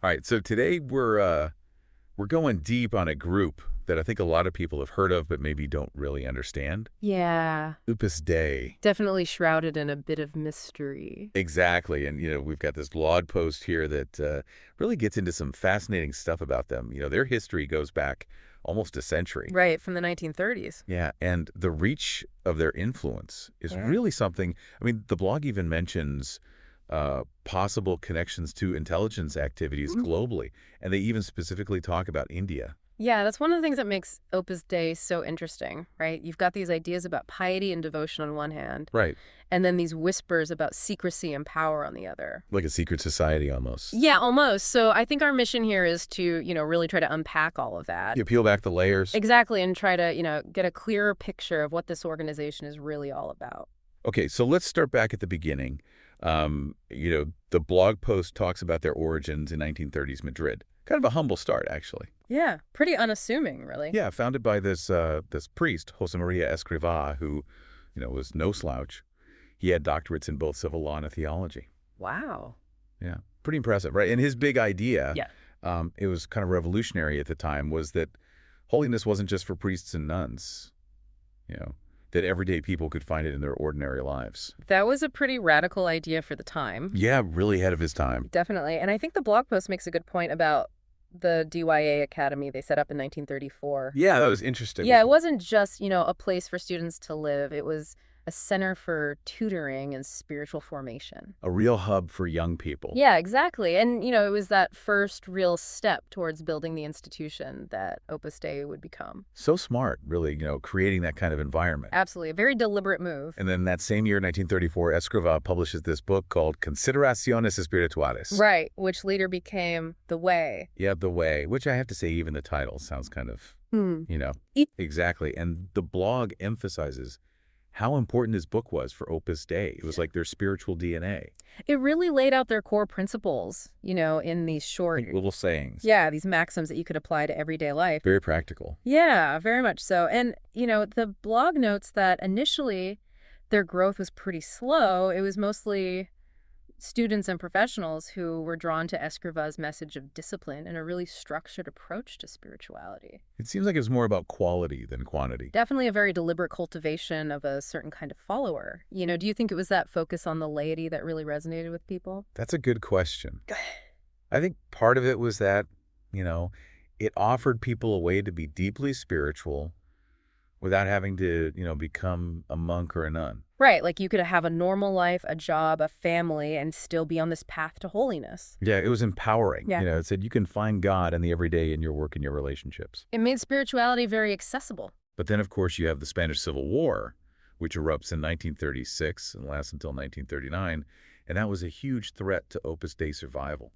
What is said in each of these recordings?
All right, so today we're going deep on a group that I think a lot of people have heard of but maybe don't really understand. Yeah, Opus Dei. definitely shrouded in a bit of mystery. Exactly. And, we've got this blog post here that really gets into some fascinating stuff about them. Their history goes back almost a century. Right, from the 1930s. Yeah, and the reach of their influence is Yeah. really something. I mean, the blog even mentions possible connections to intelligence activities globally, and they even specifically talk about India. Yeah, that's one of the things that makes Opus Dei so interesting, right? You've got these ideas about piety and devotion on one hand, Right. and then these whispers about secrecy and power on the other. Like a secret society almost. Yeah, almost. So I think our mission here is to, really try to unpack all of that. You peel back the layers. Exactly, and try to, get a clearer picture of what this organization is really all about. Okay, so let's start back at the beginning. The blog post talks about their origins in 1930s Madrid. Kind of a humble start, actually. Yeah, pretty unassuming, really. Yeah, founded by this priest, Jose Maria Escrivá, who, was no slouch. He had doctorates in both civil law and theology. Wow. Yeah, pretty impressive, right? And his big idea, Yeah. it was kind of revolutionary at the time, was that holiness wasn't just for priests and nuns, that everyday people could find it in their ordinary lives. That was a pretty radical idea for the time. Yeah, really ahead of his time. Definitely. And I think the blog post makes a good point about the DYA Academy they set up in 1934. Yeah, that was interesting. Yeah, it wasn't just, a place for students to live. It was a center for tutoring and spiritual formation. A real hub for young people. Yeah, exactly. And, it was that first real step towards building the institution that Opus Dei would become. So smart, really, creating that kind of environment. Absolutely. A very deliberate move. And then that same year, 1934, Escrivá publishes this book called Consideraciones Espirituales. Right, which later became The Way. Yeah, The Way, which I have to say, even the title sounds kind of, Exactly. And the blog emphasizes how important this book was for Opus Dei. It was like their spiritual DNA. It really laid out their core principles, in these short, Like little sayings. yeah, these maxims that you could apply to everyday life. Very practical. Yeah, very much so. And, the blog notes that initially their growth was pretty slow. It was mostly students and professionals who were drawn to Escriva's message of discipline and a really structured approach to spirituality. It seems like it was more about quality than quantity. Definitely a very deliberate cultivation of a certain kind of follower. Do you think it was that focus on the laity that really resonated with people? That's a good question. I think part of it was that, it offered people a way to be deeply spiritual without having to, become a monk or a nun. Right, like you could have a normal life, a job, a family, and still be on this path to holiness. Yeah, it was empowering. Yeah. It said you can find God in the everyday in your work and your relationships. It made spirituality very accessible. But then, of course, you have the Spanish Civil War, which erupts in 1936 and lasts until 1939, and that was a huge threat to Opus Dei survival.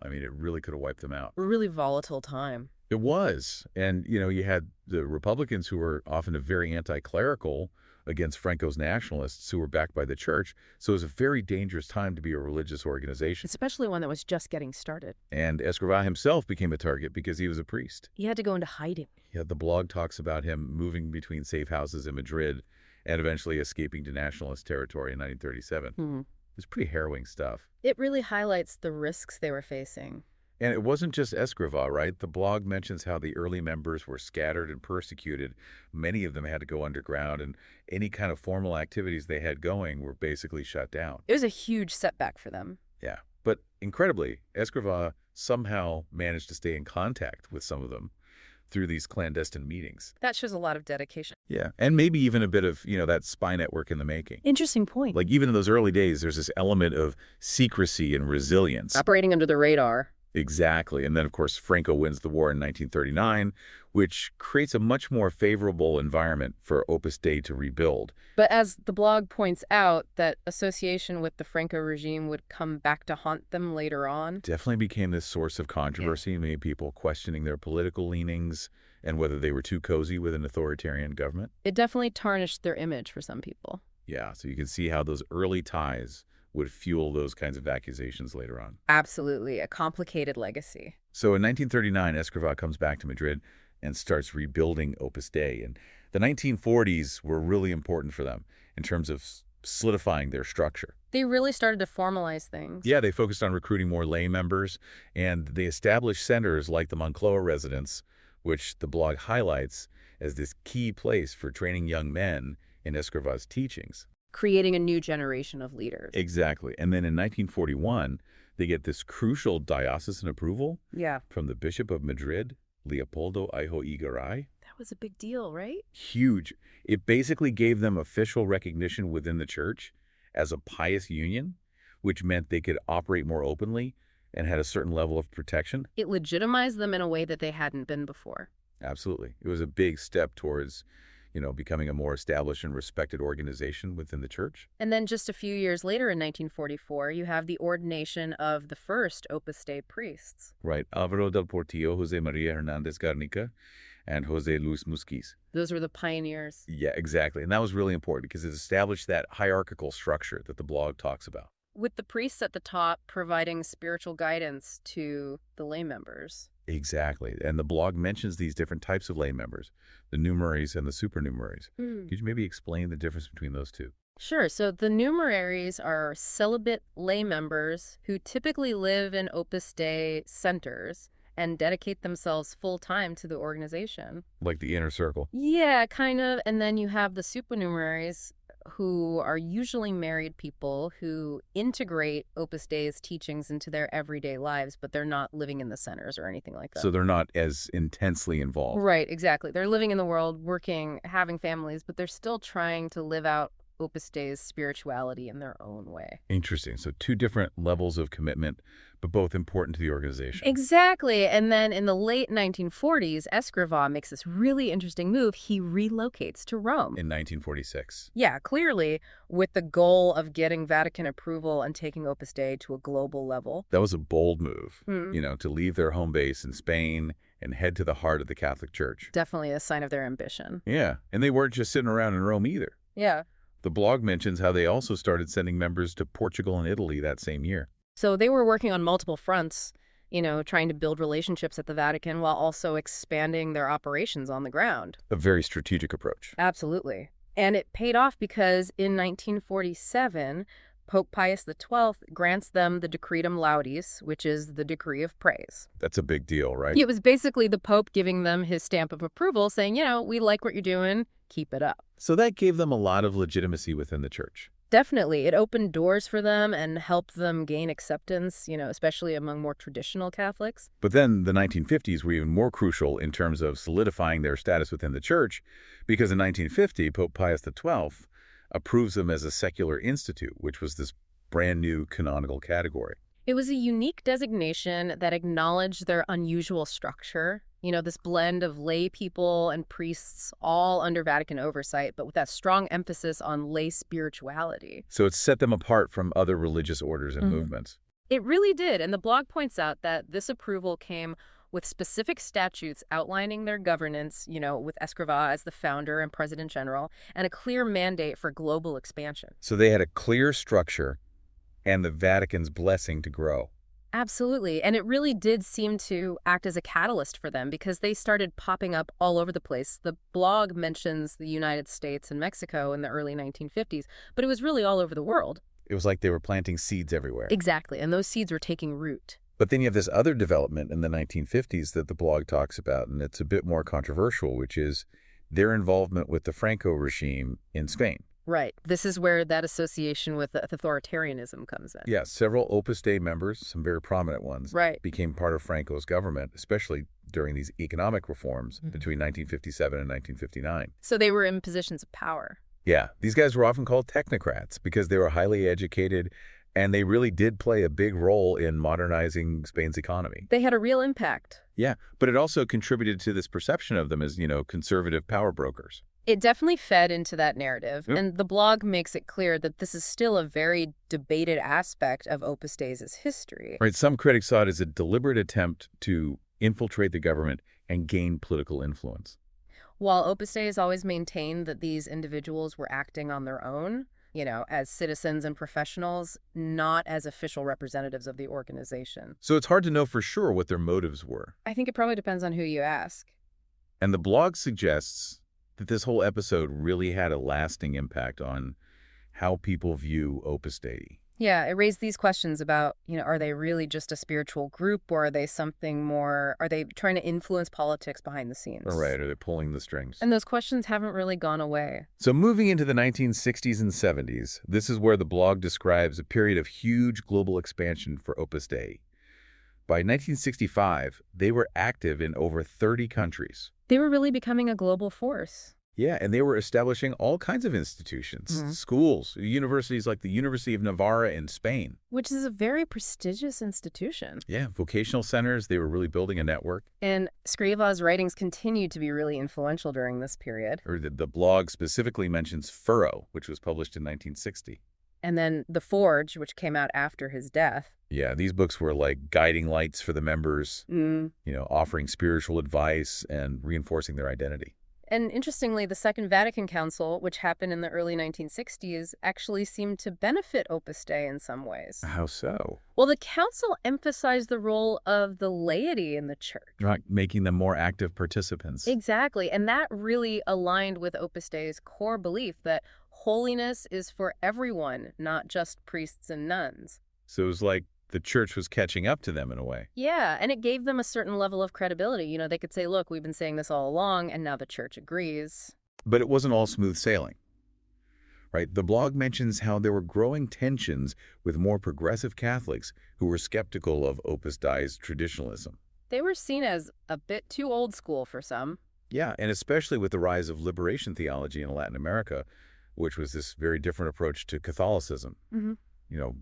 I mean, it really could have wiped them out. A really volatile time. It was. And, you had the Republicans who were often very anti-clerical against Franco's nationalists who were backed by the church. So it was a very dangerous time to be a religious organization. Especially one that was just getting started. And Escrivá himself became a target because he was a priest. He had to go into hiding. Yeah, the blog talks about him moving between safe houses in Madrid and eventually escaping to nationalist territory in 1937. It's pretty harrowing stuff. It really highlights the risks they were facing. And it wasn't just Escrivá, right? The blog mentions how the early members were scattered and persecuted. Many of them had to go underground, and any kind of formal activities they had going were basically shut down. It was a huge setback for them. Yeah. But incredibly, Escrivá somehow managed to stay in contact with some of them through these clandestine meetings. That shows a lot of dedication. Yeah. And maybe even a bit of, that spy network in the making. Interesting point. Like even in those early days, there's this element of secrecy and resilience. Operating under the radar. Exactly. And then, of course, Franco wins the war in 1939, which creates a much more favorable environment for Opus Dei to rebuild. But as the blog points out, that association with the Franco regime would come back to haunt them later on. Definitely became this source of controversy, made people questioning their political leanings and whether they were too cozy with an authoritarian government. It definitely tarnished their image for some people. Yeah, so you can see how those early ties would fuel those kinds of accusations later on. Absolutely. A complicated legacy. So in 1939, Escrivá comes back to Madrid and starts rebuilding Opus Dei. And the 1940s were really important for them in terms of solidifying their structure. They really started to formalize things. Yeah, they focused on recruiting more lay members, and they established centers like the Moncloa residence, which the blog highlights as this key place for training young men in Escriva's teachings. Creating a new generation of leaders. Exactly. And then in 1941, they get this crucial diocesan approval Yeah. from the Bishop of Madrid, Leopoldo Aiho Igaray. That was a big deal, right? Huge. It basically gave them official recognition within the church as a pious union, which meant they could operate more openly and had a certain level of protection. It legitimized them in a way that they hadn't been before. Absolutely. It was a big step towards, becoming a more established and respected organization within the church. And then just a few years later in 1944, you have the ordination of the first Opus Dei priests. Right. Alvaro del Portillo, Jose Maria Hernandez Garnica, and Jose Luis Musquiz. Those were the pioneers. Yeah, exactly. And that was really important because it established that hierarchical structure that the blog talks about. With the priests at the top providing spiritual guidance to the lay members. Exactly. And the blog mentions these different types of lay members, the numeraries and the supernumeraries. Could you maybe explain the difference between those two? Sure. So the numeraries are celibate lay members who typically live in Opus Dei centers and dedicate themselves full-time to the organization. Like the inner circle. Yeah, kind of. And then you have the supernumeraries, who are usually married people who integrate Opus Dei's teachings into their everyday lives, but they're not living in the centers or anything like that. So they're not as intensely involved. Right, exactly. They're living in the world, working, having families, but they're still trying to live out Opus Dei's spirituality in their own way. Interesting. So two different levels of commitment, but both important to the organization. Exactly. And then in the late 1940s, Escrivá makes this really interesting move. He relocates to Rome. In 1946. Yeah, clearly with the goal of getting Vatican approval and taking Opus Dei to a global level. That was a bold move, to leave their home base in Spain and head to the heart of the Catholic Church. Definitely a sign of their ambition. Yeah, and they weren't just sitting around in Rome either. Yeah. The blog mentions how they also started sending members to Portugal and Italy that same year. So they were working on multiple fronts, trying to build relationships at the Vatican while also expanding their operations on the ground. A very strategic approach. Absolutely. And it paid off because in 1947, Pope Pius XII grants them the Decretum Laudis, which is the decree of praise. That's a big deal, right? It was basically the Pope giving them his stamp of approval, saying, we like what you're doing, keep it up. So that gave them a lot of legitimacy within the church. Definitely. It opened doors for them and helped them gain acceptance, especially among more traditional Catholics. But then the 1950s were even more crucial in terms of solidifying their status within the church, because in 1950, Pope Pius XII approves them as a secular institute, which was this brand new canonical category. It was a unique designation that acknowledged their unusual structure, this blend of lay people and priests all under Vatican oversight, but with that strong emphasis on lay spirituality. So it set them apart from other religious orders and movements. It really did, and the blog points out that this approval came with specific statutes outlining their governance, with Escrivá as the founder and president general, and a clear mandate for global expansion. So they had a clear structure and the Vatican's blessing to grow. Absolutely. And it really did seem to act as a catalyst for them because they started popping up all over the place. The blog mentions the United States and Mexico in the early 1950s, but it was really all over the world. It was like they were planting seeds everywhere. Exactly. And those seeds were taking root. But then you have this other development in the 1950s that the blog talks about, and it's a bit more controversial, which is their involvement with the Franco regime in Spain. Right. This is where that association with authoritarianism comes in. Yeah, several Opus Dei members, some very prominent ones, right, became part of Franco's government, especially during these economic reforms between 1957 and 1959. So they were in positions of power. Yeah, these guys were often called technocrats because they were highly educated, and they really did play a big role in modernizing Spain's economy. They had a real impact. Yeah, but it also contributed to this perception of them as, conservative power brokers. It definitely fed into that narrative, and the blog makes it clear that this is still a very debated aspect of Opus Dei's history. Right, some critics saw it as a deliberate attempt to infiltrate the government and gain political influence. While Opus Dei has always maintained that these individuals were acting on their own, as citizens and professionals, not as official representatives of the organization. So it's hard to know for sure what their motives were. I think it probably depends on who you ask. And the blog suggests that this whole episode really had a lasting impact on how people view Opus Dei. Yeah, it raised these questions about, are they really just a spiritual group, or are they something more? Are they trying to influence politics behind the All scenes? right, are they pulling the strings? And those questions haven't really gone away. So moving into the 1960s and 70s, this is where the blog describes a period of huge global expansion for Opus Dei. By 1965, they were active in over 30 countries. They were really becoming a global force. Yeah, and they were establishing all kinds of institutions, schools, universities like the University of Navarra in Spain. Which is a very prestigious institution. Yeah, vocational centers, they were really building a network. And Scriva's writings continued to be really influential during this period. Or the blog specifically mentions Furrow, which was published in 1960. And then The Forge, which came out after his death. Yeah, these books were like guiding lights for the members, offering spiritual advice and reinforcing their identity. And interestingly, the Second Vatican Council, which happened in the early 1960s, actually seemed to benefit Opus Dei in some ways. How so? Well, the council emphasized the role of the laity in the church. Right, making them more active participants. Exactly, and that really aligned with Opus Dei's core belief that holiness is for everyone, not just priests and nuns. So it was like the church was catching up to them in a way. Yeah, and it gave them a certain level of credibility. They could say, look, we've been saying this all along, and now the church agrees. But it wasn't all smooth sailing. Right? The blog mentions how there were growing tensions with more progressive Catholics who were skeptical of Opus Dei's traditionalism. They were seen as a bit too old school for some. Yeah, and especially with the rise of liberation theology in Latin America, which was this very different approach to Catholicism.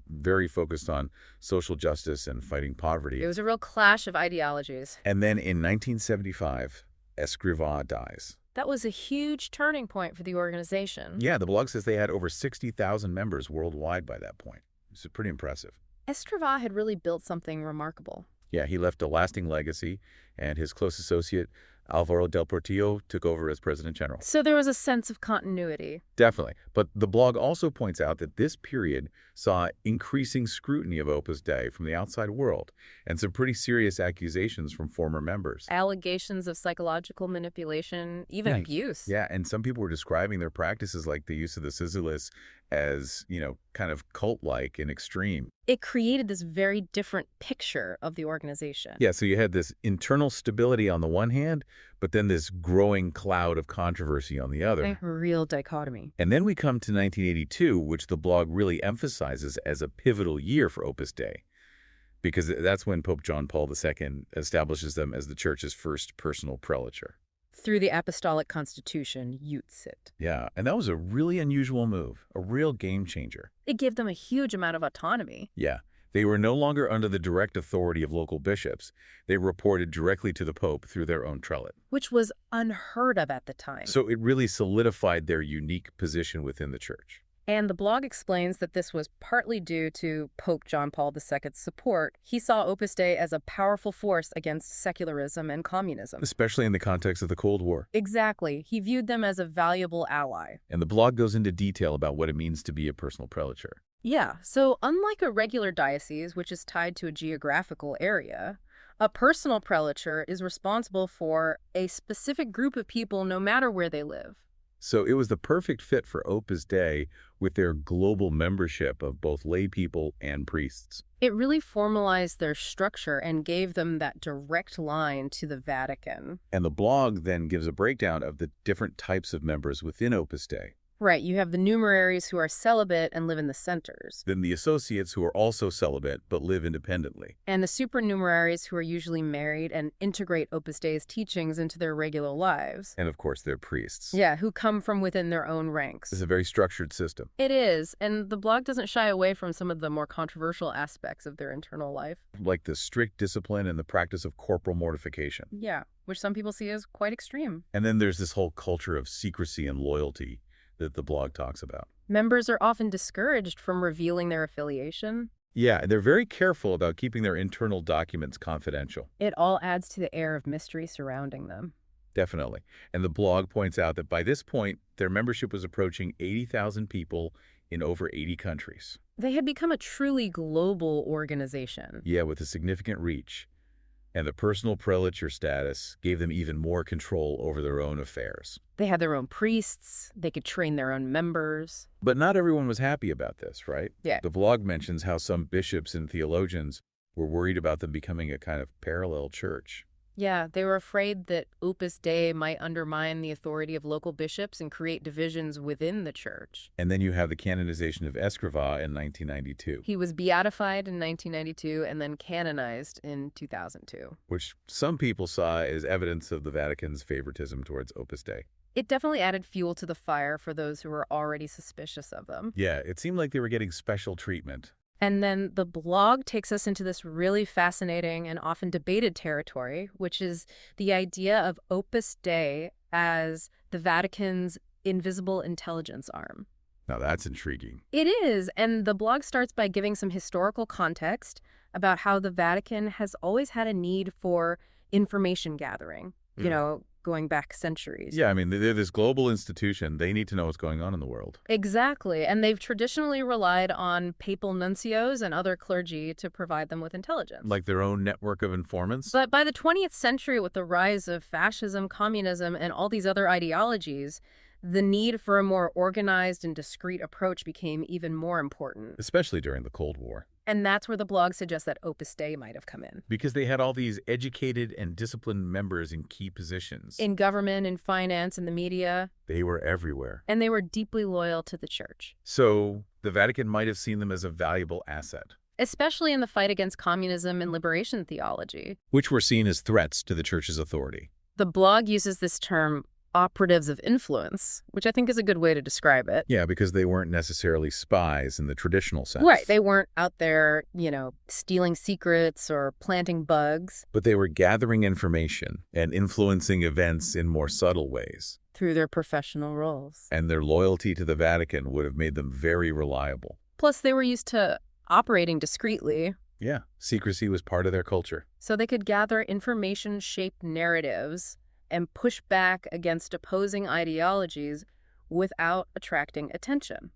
Very focused on social justice and fighting poverty. It was a real clash of ideologies. And then in 1975, Escrivá dies. That was a huge turning point for the organization. Yeah, the blog says they had over 60,000 members worldwide by that point. It's pretty impressive. Escrivá had really built something remarkable. Yeah, he left a lasting legacy, and his close associate, Alvaro del Portillo, took over as president general. So there was a sense of continuity. Definitely. But the blog also points out that this period saw increasing scrutiny of Opus Dei from the outside world and some pretty serious accusations from former members. Allegations of psychological manipulation, even abuse. Yeah, and some people were describing their practices like the use of the sigilis as, kind of cult-like and extreme. It created this very different picture of the organization. Yeah, so you had this internal stability on the one hand, but then this growing cloud of controversy on the other. A real dichotomy. And then we come to 1982, which the blog really emphasizes as a pivotal year for Opus Dei, because that's when Pope John Paul II establishes them as the Church's first personal prelature. Through the Apostolic Constitution, Utsit. Yeah, and that was a really unusual move, a real game changer. It gave them a huge amount of autonomy. Yeah, they were no longer under the direct authority of local bishops. They reported directly to the Pope through their own prelate. Which was unheard of at the time. So it really solidified their unique position within the Church. And the blog explains that this was partly due to Pope John Paul II's support. He saw Opus Dei as a powerful force against secularism and communism. Especially in the context of the Cold War. Exactly. He viewed them as a valuable ally. And the blog goes into detail about what it means to be a personal prelature. Yeah, so unlike a regular diocese, which is tied to a geographical area, a personal prelature is responsible for a specific group of people no matter where they live. So it was the perfect fit for Opus Dei with their global membership of both lay people and priests. It really formalized their structure and gave them that direct line to the Vatican. And the blog then gives a breakdown of the different types of members within Opus Dei. Right, you have the numeraries who are celibate and live in the centers. Then the associates who are also celibate but live independently. And the supernumeraries who are usually married and integrate Opus Dei's teachings into their regular lives. And of course, they're priests. Yeah, who come from within their own ranks. It's a very structured system. It is, and the blog doesn't shy away from some of the more controversial aspects of their internal life. Like the strict discipline and the practice of corporal mortification. Yeah, which some people see as quite extreme. And then there's this whole culture of secrecy and loyalty that the blog talks about. Members are often discouraged from revealing their affiliation. Yeah, they're very careful about keeping their internal documents confidential. It all adds to the air of mystery surrounding them. Definitely. And the blog points out that by this point, their membership was approaching 80,000 people in over 80 countries. They had become a truly global organization. Yeah, with a significant reach. And the personal prelature status gave them even more control over their own affairs. They had their own priests. They could train their own members. But not everyone was happy about this, right? Yeah. The blog mentions how some bishops and theologians were worried about them becoming a kind of parallel church. Yeah, they were afraid that Opus Dei might undermine the authority of local bishops and create divisions within the church. And then you have the canonization of Escrivá in 1992. He was beatified in 1992 and then canonized in 2002. Which some people saw as evidence of the Vatican's favoritism towards Opus Dei. It definitely added fuel to the fire for those who were already suspicious of them. Yeah, it seemed like they were getting special treatment. And then the blog takes us into this really fascinating and often debated territory, which is the idea of Opus Dei as the Vatican's invisible intelligence arm. Now that's intriguing. It is, and the blog starts by giving some historical context about how the Vatican has always had a need for information gathering, going back centuries. Yeah, I mean, they're this global institution. They need to know what's going on in the world. Exactly, and they've traditionally relied on papal nuncios and other clergy to provide them with intelligence. Like their own network of informants? But by the 20th century, with the rise of fascism, communism, and all these other ideologies, the need for a more organized and discreet approach became even more important. Especially during the Cold War. And that's where the blog suggests that Opus Dei might have come in. Because they had all these educated and disciplined members in key positions. In government, in finance, in the media. They were everywhere. And they were deeply loyal to the church. So the Vatican might have seen them as a valuable asset. Especially in the fight against communism and liberation theology. Which were seen as threats to the church's authority. The blog uses this term, operatives of influence, which I think is a good way to describe it. Yeah, because they weren't necessarily spies in the traditional sense. Right. They weren't out there, stealing secrets or planting bugs. But they were gathering information and influencing events in more subtle ways. Through their professional roles. And their loyalty to the Vatican would have made them very reliable. Plus, they were used to operating discreetly. Yeah, secrecy was part of their culture. So they could gather information-shaped narratives and push back against opposing ideologies without attracting attention.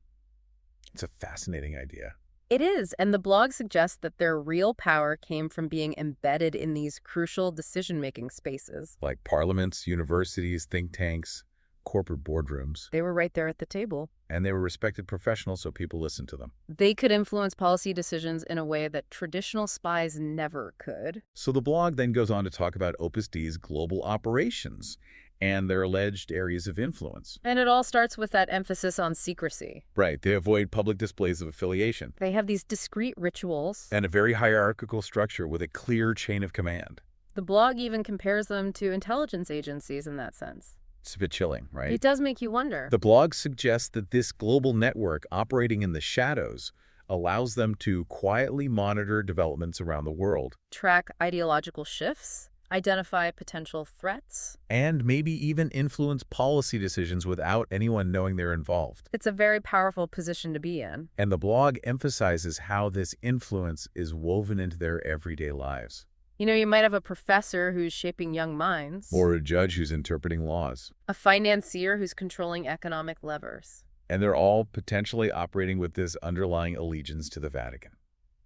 It's a fascinating idea. It is, and the blog suggests that their real power came from being embedded in these crucial decision-making spaces. Like parliaments, universities, think tanks, corporate boardrooms. They were right there at the table. And they were respected professionals, so people listened to them. They could influence policy decisions in a way that traditional spies never could. So the blog then goes on to talk about Opus Dei's global operations and their alleged areas of influence. And it all starts with that emphasis on secrecy. Right. They avoid public displays of affiliation. They have these discrete rituals. And a very hierarchical structure with a clear chain of command. The blog even compares them to intelligence agencies in that sense. It's a bit chilling, right? It does make you wonder. The blog suggests that this global network operating in the shadows allows them to quietly monitor developments around the world. Track ideological shifts, identify potential threats. And maybe even influence policy decisions without anyone knowing they're involved. It's a very powerful position to be in. And the blog emphasizes how this influence is woven into their everyday lives. You might have a professor who's shaping young minds. Or a judge who's interpreting laws. A financier who's controlling economic levers. And they're all potentially operating with this underlying allegiance to the Vatican.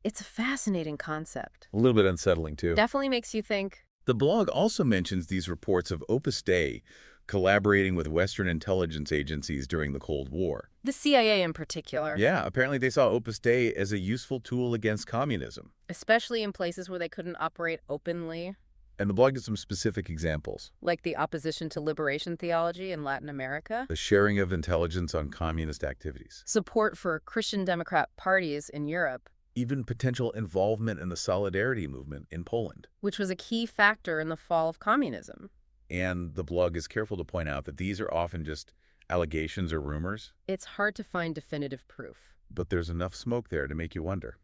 It's a fascinating concept. A little bit unsettling, too. Definitely makes you think. The blog also mentions these reports of Opus Dei collaborating with Western intelligence agencies during the Cold War. The CIA in particular. Yeah, apparently they saw Opus Dei as a useful tool against communism. Especially in places where they couldn't operate openly. And the blog gives some specific examples. Like the opposition to liberation theology in Latin America. The sharing of intelligence on communist activities. Support for Christian Democrat parties in Europe. Even potential involvement in the Solidarity movement in Poland. Which was a key factor in the fall of communism. And the blog is careful to point out that these are often just allegations or rumors. It's hard to find definitive proof. But there's enough smoke there to make you wonder.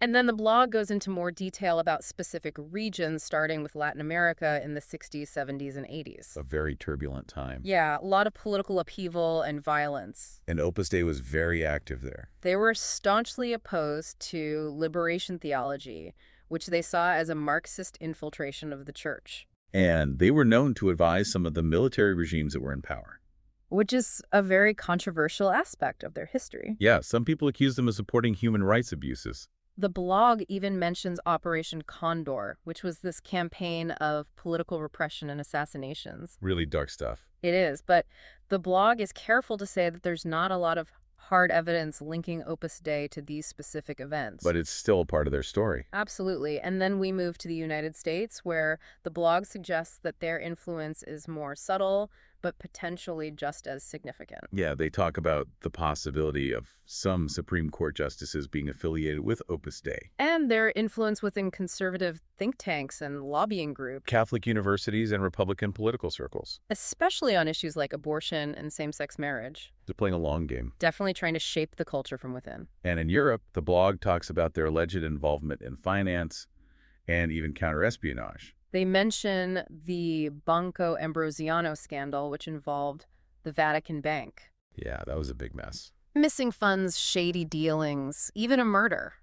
And then the blog goes into more detail about specific regions, starting with Latin America in the 60s, 70s, and 80s. A very turbulent time. Yeah, a lot of political upheaval and violence. And Opus Dei was very active there. They were staunchly opposed to liberation theology, which they saw as a Marxist infiltration of the church. And they were known to advise some of the military regimes that were in power. Which is a very controversial aspect of their history. Yeah, some people accuse them of supporting human rights abuses. The blog even mentions Operation Condor, which was this campaign of political repression and assassinations. Really dark stuff. It is, but the blog is careful to say that there's not a lot of hard evidence linking Opus Dei to these specific events. But it's still a part of their story. Absolutely. And then we move to the United States, where the blog suggests that their influence is more subtle, but potentially just as significant. Yeah, they talk about the possibility of some Supreme Court justices being affiliated with Opus Dei. And their influence within conservative think tanks and lobbying groups. Catholic universities and Republican political circles. Especially on issues like abortion and same-sex marriage. They're playing a long game. Definitely trying to shape the culture from within. And in Europe, the blog talks about their alleged involvement in finance and even counterespionage. They mention the Banco Ambrosiano scandal, which involved the Vatican Bank. Yeah, that was a big mess. Missing funds, shady dealings, even a murder.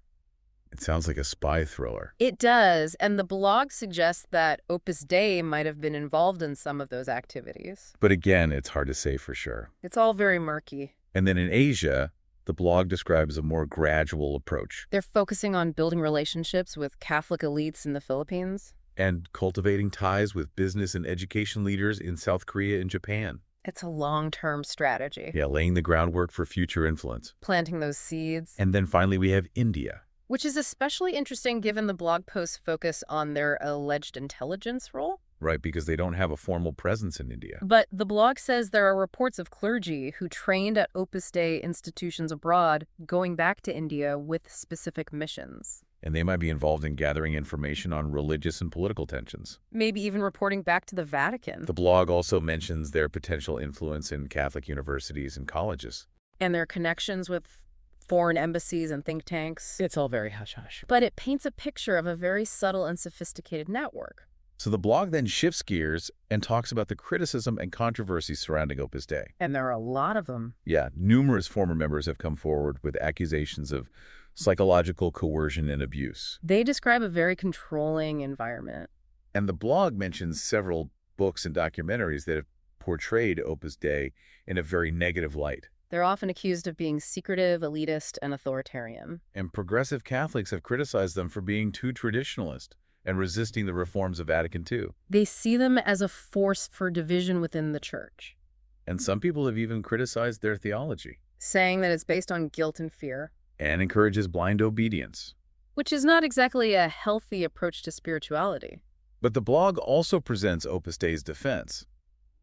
It sounds like a spy thriller. It does, and the blog suggests that Opus Dei might have been involved in some of those activities. But again, it's hard to say for sure. It's all very murky. And then in Asia, the blog describes a more gradual approach. They're focusing on building relationships with Catholic elites in the Philippines. And cultivating ties with business and education leaders in South Korea and Japan. It's a long-term strategy. Yeah, laying the groundwork for future influence. Planting those seeds. And then finally we have India. Which is especially interesting given the blog post's focus on their alleged intelligence role. Right, because they don't have a formal presence in India. But the blog says there are reports of clergy who trained at Opus Dei institutions abroad going back to India with specific missions. And they might be involved in gathering information on religious and political tensions. Maybe even reporting back to the Vatican. The blog also mentions their potential influence in Catholic universities and colleges. And their connections with foreign embassies and think tanks. It's all very hush-hush. But it paints a picture of a very subtle and sophisticated network. So the blog then shifts gears and talks about the criticism and controversy surrounding Opus Dei. And there are a lot of them. Yeah, numerous former members have come forward with accusations of psychological coercion and abuse. They describe a very controlling environment. And the blog mentions several books and documentaries that have portrayed Opus Dei in a very negative light. They're often accused of being secretive, elitist, and authoritarian. And progressive Catholics have criticized them for being too traditionalist and resisting the reforms of Vatican II. They see them as a force for division within the church. And some people have even criticized their theology. Saying that it's based on guilt and fear. And encourages blind obedience. Which is not exactly a healthy approach to spirituality. But the blog also presents Opus Dei's defense.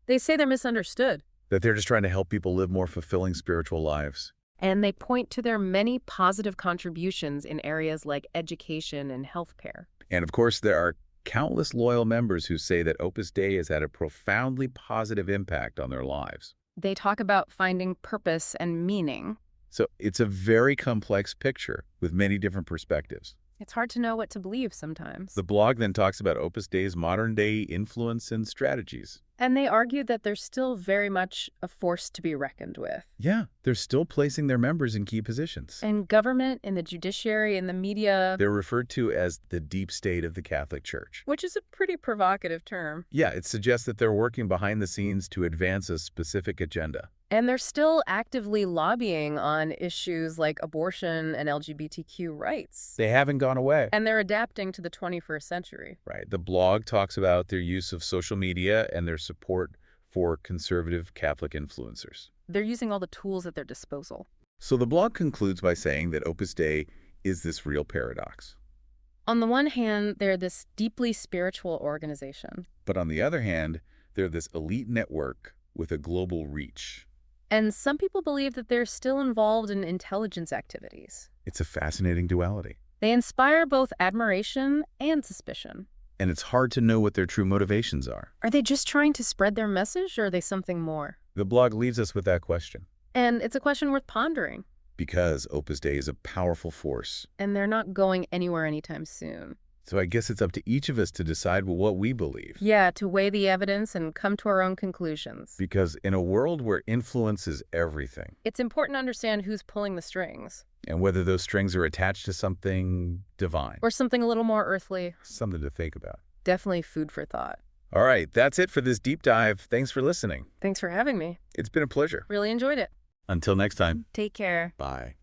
They say they're misunderstood. That they're just trying to help people live more fulfilling spiritual lives. And they point to their many positive contributions in areas like education and healthcare. And of course, there are countless loyal members who say that Opus Dei has had a profoundly positive impact on their lives. They talk about finding purpose and meaning. So it's a very complex picture with many different perspectives. It's hard to know what to believe sometimes. The blog then talks about Opus Dei's modern-day influence and strategies. And they argue that they're still very much a force to be reckoned with. Yeah, they're still placing their members in key positions. In government, in the judiciary, in the media. They're referred to as the deep state of the Catholic Church. Which is a pretty provocative term. Yeah, it suggests that they're working behind the scenes to advance a specific agenda. And they're still actively lobbying on issues like abortion and LGBTQ rights. They haven't gone away. And they're adapting to the 21st century. Right. The blog talks about their use of social media and their support for conservative Catholic influencers. They're using all the tools at their disposal. So the blog concludes by saying that Opus Dei is this real paradox. On the one hand, they're this deeply spiritual organization. But on the other hand, they're this elite network with a global reach. And some people believe that they're still involved in intelligence activities. It's a fascinating duality. They inspire both admiration and suspicion. And it's hard to know what their true motivations are. Are they just trying to spread their message, or are they something more? The blog leaves us with that question. And it's a question worth pondering. Because Opus Dei is a powerful force. And they're not going anywhere anytime soon. So I guess it's up to each of us to decide what we believe. Yeah, to weigh the evidence and come to our own conclusions. Because in a world where influence is everything, it's important to understand who's pulling the strings. And whether those strings are attached to something divine. Or something a little more earthly. Something to think about. Definitely food for thought. All right, that's it for this deep dive. Thanks for listening. Thanks for having me. It's been a pleasure. Really enjoyed it. Until next time. Take care. Bye.